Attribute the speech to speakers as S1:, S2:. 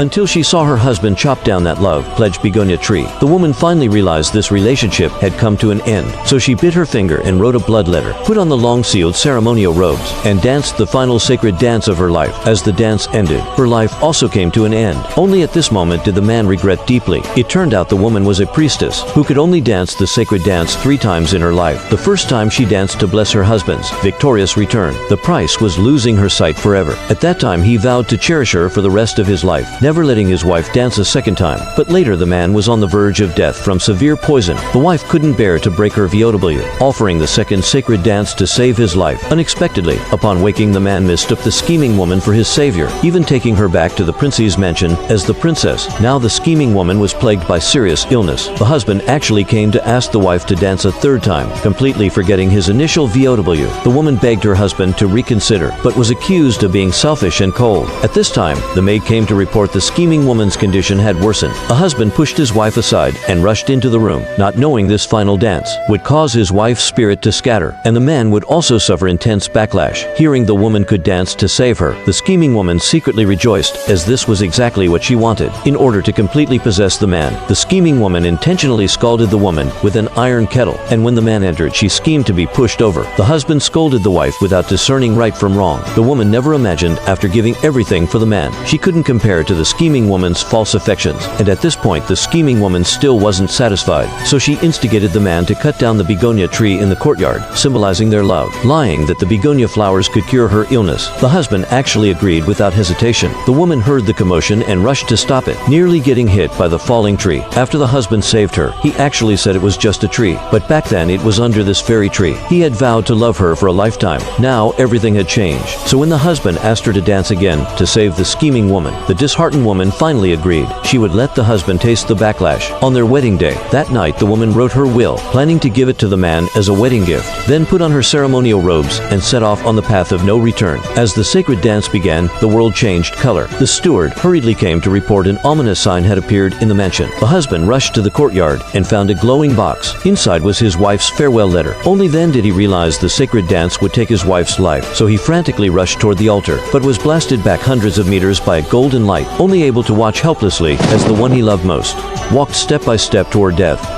S1: until she saw her husband chop down that love-pledged begonia tree. The woman finally realized this relationship had come to an end, so she bit her finger and wrote a blood letter, put on the long-sealed ceremonial robes, and danced the final sacred dance of her life. As the dance ended, her life also came to an end. Only at this moment did the man regret deeply. It turned out the woman was a priestess who could only dance the sacred dance 3 times in her life. The first time she danced to bless her husband's victorious return. The price was losing her sight forever. At that time he vowed to cherish her for the rest of his life, never letting his wife dance a second time. But later the man was on the verge of death from severe poison. The wife couldn't bear to break her VOW, offering the second sacred dance to save his life. Unexpectedly, upon waking, the man mistook the scheming woman for his savior, even taking her back to the prince's mansion as the princess. Now the scheming woman was plagued by serious illness. The husband actually came to ask the wife to dance a 3rd time, completely forgetting his initial VOW. The woman begged her husband to reconsider, but was accused of being selfish and cold. At this time, the maid came to report the scheming woman's condition had worsened. The husband pushed his wife aside and rushed into the room, not knowing this final dance would cause his wife's spirit to scatter, and the man would also suffer intense backlash. Hearing the woman could dance to save her, the scheming woman secretly rejoiced, as this was exactly what she wanted. In order to completely possess the man, the scheming woman intentionally scalded the woman with an iron kettle, and when the man entered, she schemed to be pushed over. The husband scolded the wife without discerning right from wrong. The woman never imagined, after giving everything for the man, she couldn't compare to the scheming woman's false affections, and at this point the scheming woman still wasn't satisfied, so she instigated the man to cut down the begonia tree in the courtyard, symbolizing their love, lying that the begonia flowers could cure her illness. The husband actually agreed without hesitation. The woman heard the commotion and rushed to stop it, nearly getting hit by the falling tree. After the husband saved her, he actually said it was just a tree, but back then it was under this very tree. He had vowed to love her for a lifetime. Now everything had changed. So when the husband asked her to dance again to save the scheming woman, the disheartened woman finally agreed. She would let the husband taste the backlash. On their wedding day, that night the woman wrote her will, planning to give it to the man as a wedding gift, then put on her ceremonial robes and set off on the path of no return. As the sacred dance began, the world changed color. The steward hurriedly came to report an ominous sign had appeared in the mansion. The husband rushed to the courtyard and found a glowing box. Inside was his wife's farewell letter. Only then did he realize the sacred dance would take his wife's life, so he frantically rushed toward the altar, but was blasted back hundreds of meters by a golden light, only able to watch helplessly as the one he loved most walked step by step toward death.